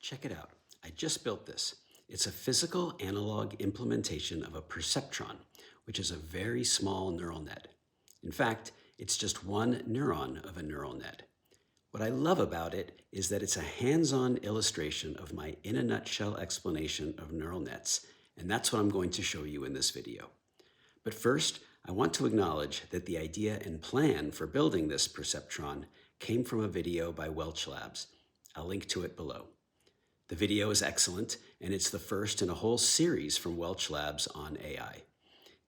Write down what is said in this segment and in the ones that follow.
Check it out. I just built this. It's a physical analog implementation of a perceptron, which is a very small neural net. In fact, it's just one neuron of a neural net. What I love about it is that it's a hands-on illustration of my in-a-nutshell explanation of neural nets, and that's what I'm going to show you in this video. But first, I want to acknowledge that the idea and plan for building this perceptron came from a video by Welch Labs. I'll link to it below. The video is excellent, and it's the first in a whole series from Welch Labs on AI.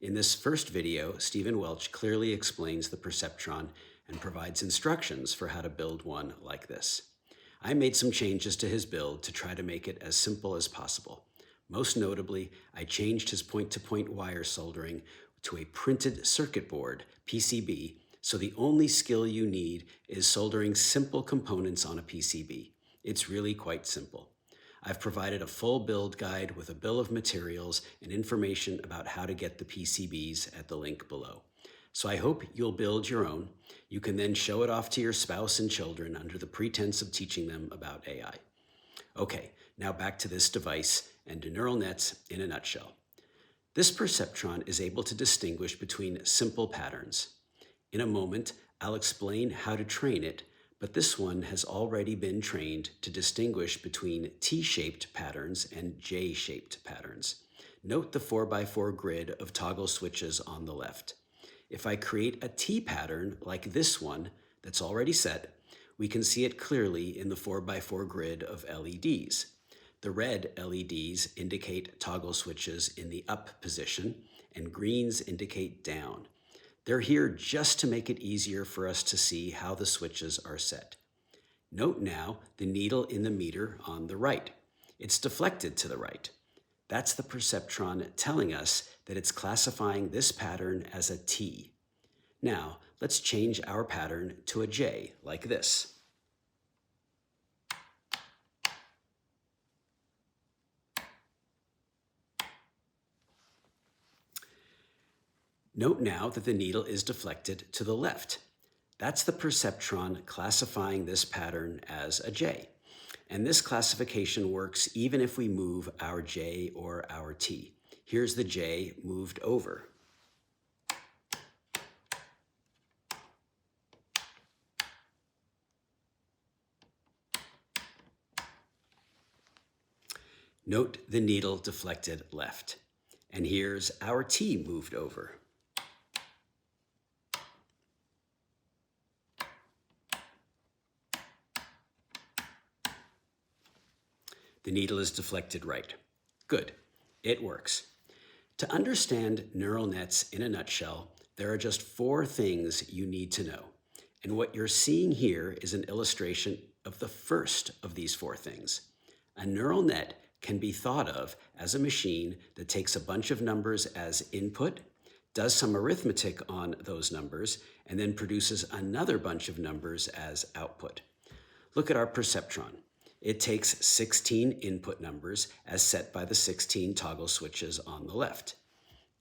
In this first video, Stephen Welch clearly explains the perceptron and provides instructions for how to build one like this. I made some changes to his build to try to make it as simple as possible. Most notably, I changed his point-to-point wire soldering to a printed circuit board, PCB, so the only skill you need is soldering simple components on a PCB. It's really quite simple. I've provided a full build guide with a bill of materials and information about how to get the PCBs at the link below. So I hope you'll build your own. You can then show it off to your spouse and children under the pretense of teaching them about AI. Okay, now back to this device and to neural nets in a nutshell. This perceptron is able to distinguish between simple patterns. In a moment, I'll explain how to train it, but this one has already been trained to distinguish between T-shaped patterns and J-shaped patterns. Note the 4x4 grid of toggle switches on the left. If I create a T pattern like this one that's already set, we can see it clearly in the 4x4 grid of LEDs. The red LEDs indicate toggle switches in the up position, and greens indicate down. They're here just to make it easier for us to see how the switches are set. Note now the needle in the meter on the right. It's deflected to the right. That's the perceptron telling us that it's classifying this pattern as a T. Now, let's change our pattern to a J, like this. Note now that the needle is deflected to the left. That's the perceptron classifying this pattern as a J. And this classification works even if we move our J or our T. Here's the J moved over. Note the needle deflected left. And here's our T moved over. The needle is deflected right. Good, it works. To understand neural nets in a nutshell, there are just 4 things you need to know. And what you're seeing here is an illustration of the first of these 4 things. A neural net can be thought of as a machine that takes a bunch of numbers as input, does some arithmetic on those numbers, and then produces another bunch of numbers as output. Look at our perceptron. It takes 16 input numbers as set by the 16 toggle switches on the left.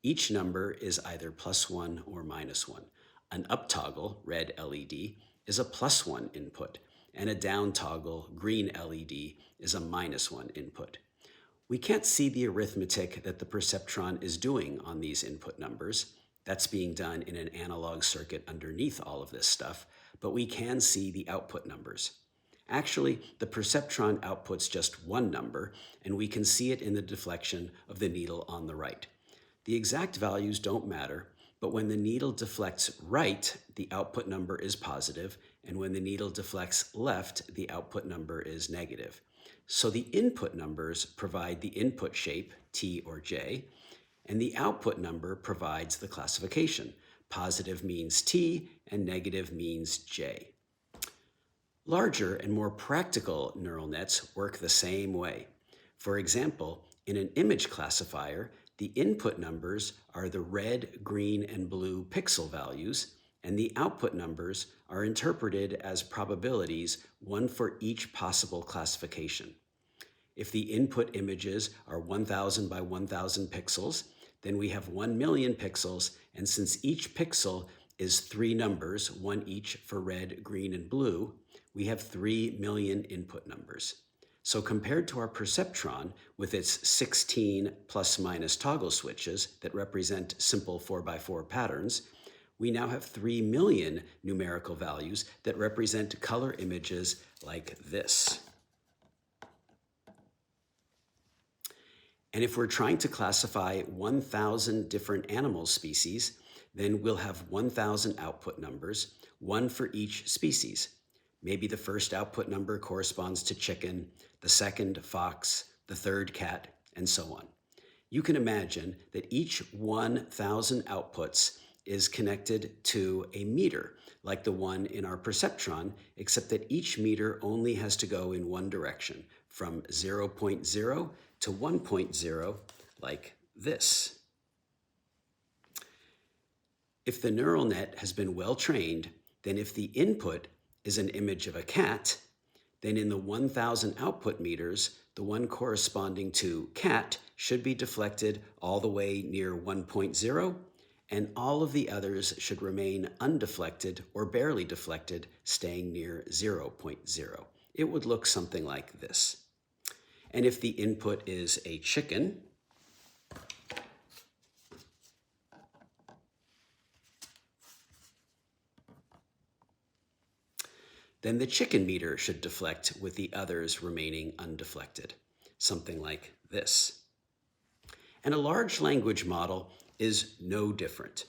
Each number is either +1 or -1. An up toggle, red LED, is a +1 input, and a down toggle, green LED, is a -1 input. We can't see the arithmetic that the perceptron is doing on these input numbers. That's being done in an analog circuit underneath all of this stuff, but we can see the output numbers. Actually, the perceptron outputs just one number, and we can see it in the deflection of the needle on the right. The exact values don't matter, but when the needle deflects right, the output number is positive, and when the needle deflects left, the output number is negative. So the input numbers provide the input shape, T or J, and the output number provides the classification. Positive means T, and negative means J. Larger and more practical neural nets work the same way. For example, in an image classifier, the input numbers are the red, green, and blue pixel values, and the output numbers are interpreted as probabilities, one for each possible classification. If the input images are 1,000 by 1,000 pixels, then we have 1,000,000 pixels, and since each pixel is 3 numbers, one each for red, green, and blue, we have 3 million input numbers. So compared to our perceptron with its 16 plus minus toggle switches that represent simple 4x4 patterns, we now have 3 million numerical values that represent color images like this. And if we're trying to classify 1,000 different animal species, then we'll have 1,000 output numbers, one for each species. Maybe the first output number corresponds to chicken, the second fox, the third cat, and so on. You can imagine that each 1,000 outputs is connected to a meter, like the one in our perceptron, except that each meter only has to go in one direction, from 0.0 to 1.0, like this. If the neural net has been well trained, then if the input is an image of a cat, then in the 1,000 output meters, the one corresponding to cat should be deflected all the way near 1.0, and all of the others should remain undeflected or barely deflected, staying near 0.0. It would look something like this. And if the input is a chicken, then the chicken meter should deflect with the others remaining undeflected, something like this. And a large language model is no different.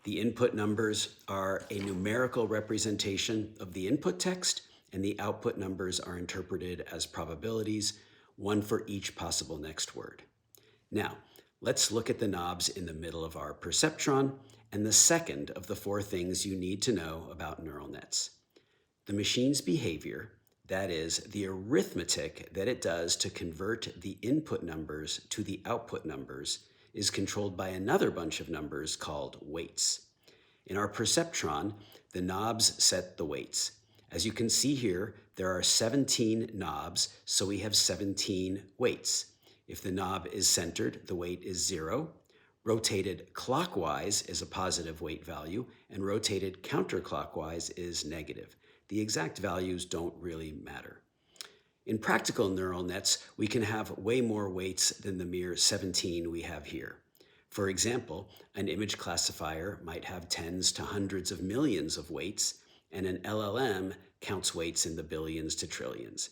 The input numbers are a numerical representation of the input text, and the output numbers are interpreted as probabilities, one for each possible next word. Now, let's look at the knobs in the middle of our perceptron and the second of the 4 things you need to know about neural nets. The machine's behavior, that is, the arithmetic that it does to convert the input numbers to the output numbers, is controlled by another bunch of numbers called weights. In our perceptron, the knobs set the weights. As you can see here, there are 17 knobs, so we have 17 weights. If the knob is centered, the weight is 0. Rotated clockwise is a positive weight value, and rotated counterclockwise is negative. The exact values don't really matter. In practical neural nets, we can have way more weights than the mere 17 we have here. For example, an image classifier might have tens to hundreds of millions of weights, and an LLM counts weights in the billions to trillions.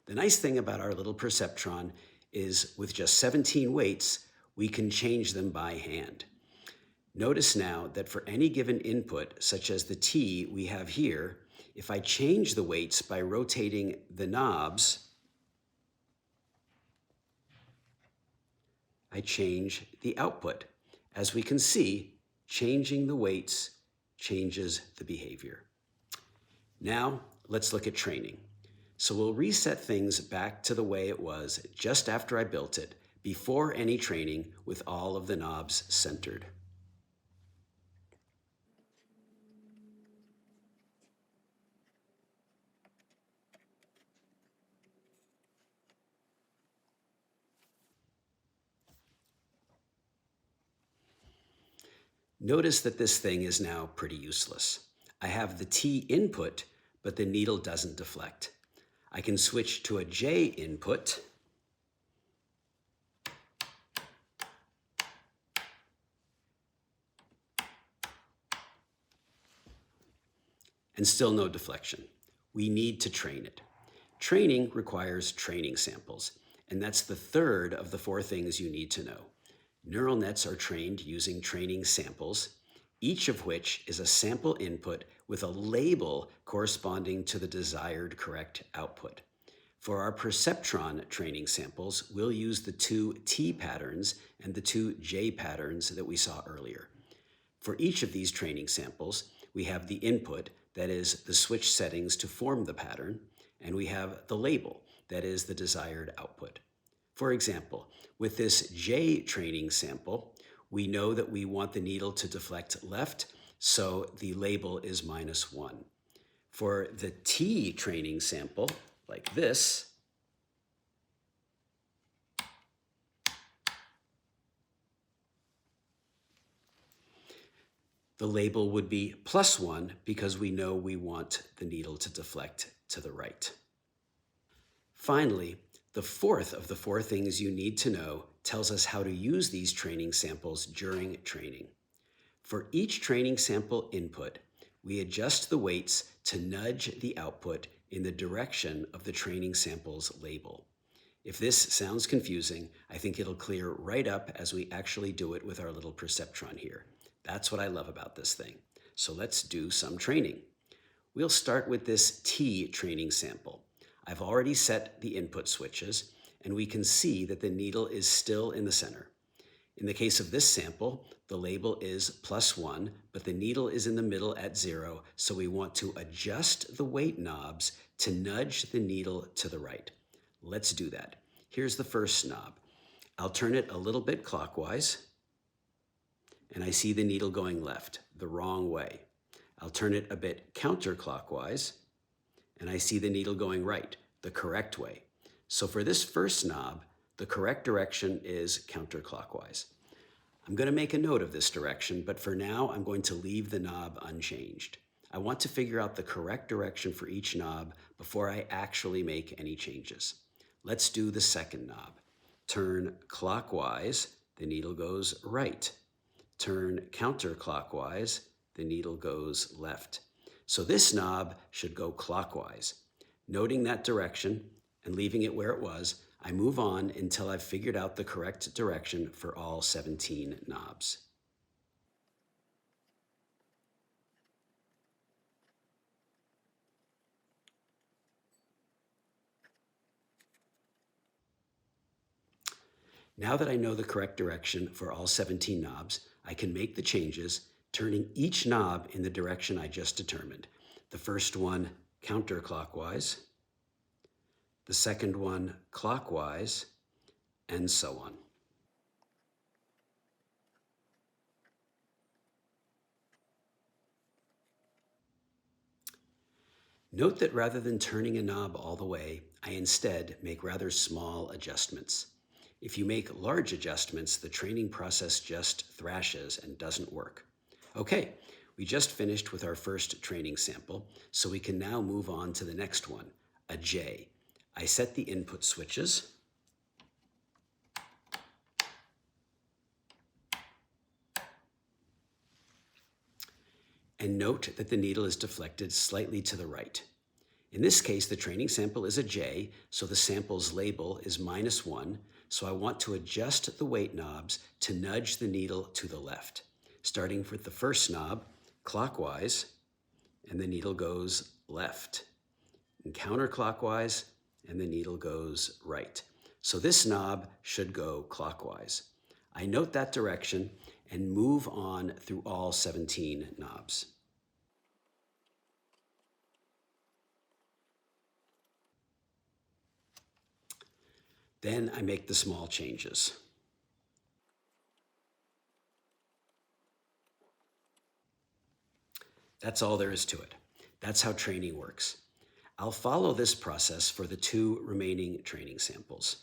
The nice thing about our little perceptron is with just 17 weights, we can change them by hand. Notice now that for any given input, such as the T we have here, if I change the weights by rotating the knobs, I change the output. As we can see, changing the weights changes the behavior. Now, let's look at training. So we'll reset things back to the way it was just after I built it, before any training, with all of the knobs centered. Notice that this thing is now pretty useless. I have the T input, but the needle doesn't deflect. I can switch to a J input, and still no deflection. We need to train it. Training requires training samples, and that's the third of the 4 things you need to know. Neural nets are trained using training samples, each of which is a sample input with a label corresponding to the desired correct output. For our perceptron training samples, we'll use the 2 T patterns and the 2 J patterns that we saw earlier. For each of these training samples, we have the input, that is the switch settings to form the pattern, and we have the label, that is the desired output. For example, with this J training sample, we know that we want the needle to deflect left, so the label is -1. For the T training sample, like this, the label would be +1 because we know we want the needle to deflect to the right. Finally, The fourth of the 4 things you need to know tells us how to use these training samples during training. For each training sample input, we adjust the weights to nudge the output in the direction of the training sample's label. If this sounds confusing, I think it'll clear right up as we actually do it with our little perceptron here. That's what I love about this thing. So let's do some training. We'll start with this T training sample. I've already set the input switches, and we can see that the needle is still in the center. In the case of this sample, the label is +1, but the needle is in the middle at 0, so we want to adjust the weight knobs to nudge the needle to the right. Let's do that. Here's the first knob. I'll turn it a little bit clockwise, and I see the needle going left, the wrong way. I'll turn it a bit counterclockwise, and I see the needle going right, the correct way. So for this first knob, the correct direction is counterclockwise. I'm going to make a note of this direction, but for now, I'm going to leave the knob unchanged. I want to figure out the correct direction for each knob before I actually make any changes. Let's do the second knob. Turn clockwise, the needle goes right. Turn counterclockwise, the needle goes left. So this knob should go clockwise. Noting that direction and leaving it where it was, I move on until I've figured out the correct direction for all 17 knobs. Now that I know the correct direction for all 17 knobs, I can make the changes, turning each knob in the direction I just determined. The first one counterclockwise, the second one clockwise, and so on. Note that rather than turning a knob all the way, I instead make rather small adjustments. If you make large adjustments, the training process just thrashes and doesn't work. Okay, we just finished with our first training sample, so we can now move on to the next one, a J. I set the input switches. And note that the needle is deflected slightly to the right. In this case, the training sample is a J, so the sample's label is -1, so I want to adjust the weight knobs to nudge the needle to the left. Starting with the first knob, clockwise, and the needle goes left. And counterclockwise, and the needle goes right. So this knob should go clockwise. I note that direction and move on through all 17 knobs. Then I make the small changes. That's all there is to it. That's how training works. I'll follow this process for the 2 remaining training samples.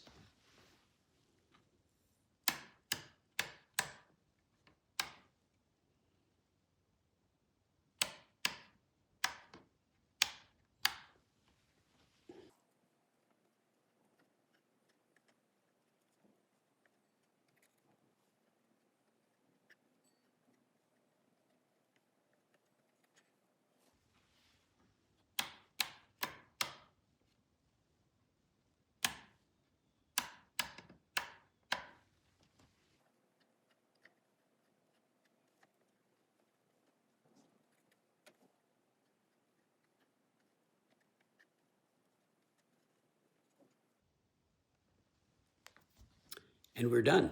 And we're done.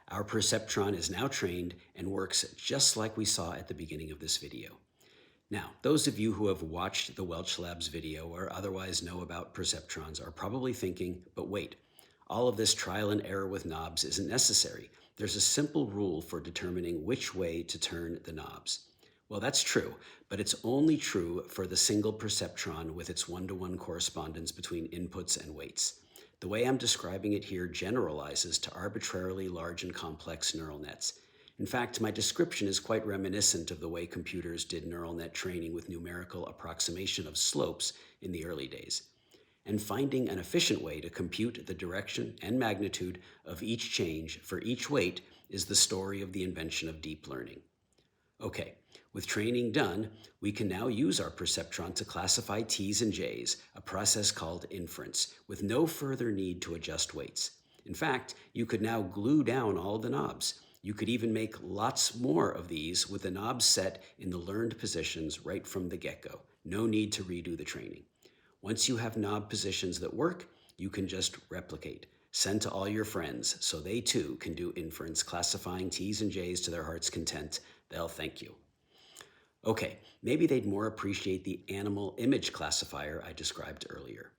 Our Perceptron is now trained and works just like we saw at the beginning of this video. Now, those of you who have watched the Welch Labs video or otherwise know about perceptrons are probably thinking, but wait, all of this trial and error with knobs isn't necessary. There's a simple rule for determining which way to turn the knobs. Well, that's true, but it's only true for the single perceptron with its one-to-one correspondence between inputs and weights. The way I'm describing it here generalizes to arbitrarily large and complex neural nets. In fact, my description is quite reminiscent of the way computers did neural net training with numerical approximation of slopes in the early days. and finding an efficient way to compute the direction and magnitude of each change for each weight is the story of the invention of deep learning. Okay, with training done, we can now use our perceptron to classify T's and J's, a process called inference, with no further need to adjust weights. In fact, you could now glue down all the knobs. You could even make lots more of these with the knobs set in the learned positions right from the get-go. No need to redo the training. Once you have knob positions that work, you can just replicate. Send to all your friends so they too can do inference, classifying T's and J's to their heart's content. They'll thank you. Okay, maybe they'd more appreciate the animal image classifier I described earlier.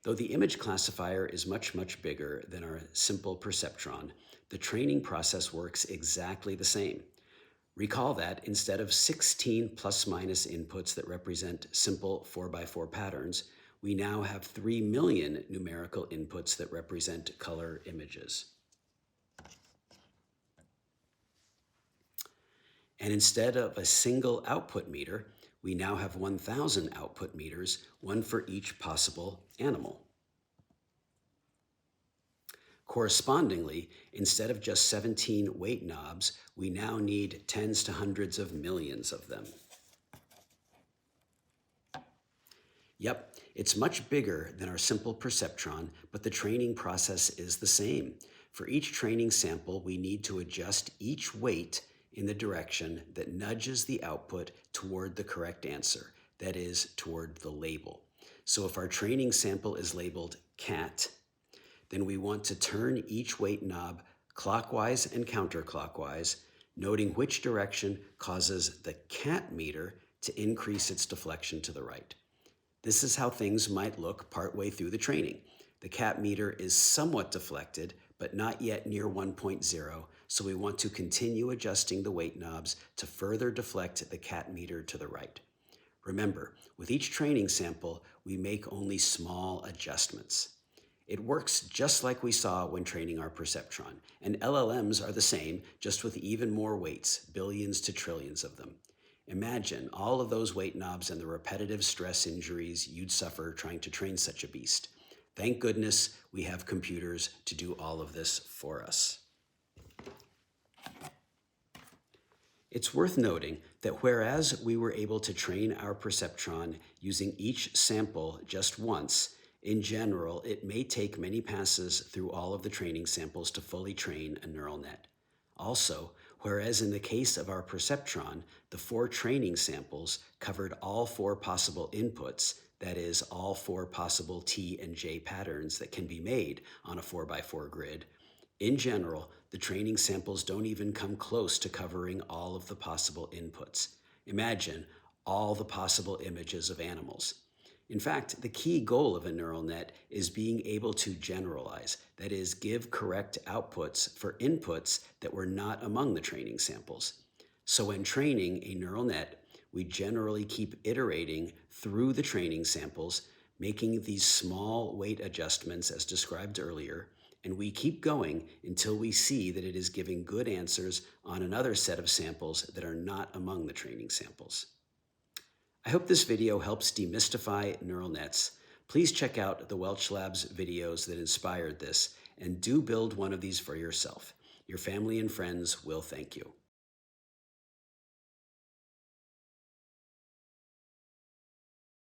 Though the image classifier is much, much bigger than our simple perceptron, the training process works exactly the same. Recall that instead of 16 plus-minus inputs that represent simple 4x4 patterns, we now have 3 million numerical inputs that represent color images. And instead of a single output meter, we now have 1,000 output meters, one for each possible animal. Correspondingly, instead of just 17 weight knobs, we now need tens to hundreds of millions of them. Yep, it's much bigger than our simple perceptron, but the training process is the same. For each training sample, we need to adjust each weight in the direction that nudges the output toward the correct answer, that is, toward the label. So if our training sample is labeled cat, then we want to turn each weight knob clockwise and counterclockwise, noting which direction causes the cat meter to increase its deflection to the right. This is how things might look partway through the training. The cat meter is somewhat deflected, but not yet near 1.0, so we want to continue adjusting the weight knobs to further deflect the cat meter to the right. Remember, with each training sample, we make only small adjustments. It works just like we saw when training our perceptron, and LLMs are the same, just with even more weights, billions to trillions of them. Imagine all of those weight knobs and the repetitive stress injuries you'd suffer trying to train such a beast. Thank goodness we have computers to do all of this for us. It's worth noting that whereas we were able to train our perceptron using each sample just once, in general, it may take many passes through all of the training samples to fully train a neural net. Also, whereas in the case of our perceptron, the 4 training samples covered all 4 possible inputs, that is, all 4 possible T and J patterns that can be made on a 4x4 grid, in general, the training samples don't even come close to covering all of the possible inputs. Imagine all the possible images of animals. In fact, the key goal of a neural net is being able to generalize, that is, give correct outputs for inputs that were not among the training samples. So when training a neural net, we generally keep iterating through the training samples, making these small weight adjustments as described earlier, and we keep going until we see that it is giving good answers on another set of samples that are not among the training samples. I hope this video helps demystify neural nets. Please check out the Welch Labs videos that inspired this, and do build one of these for yourself. Your family and friends will thank you.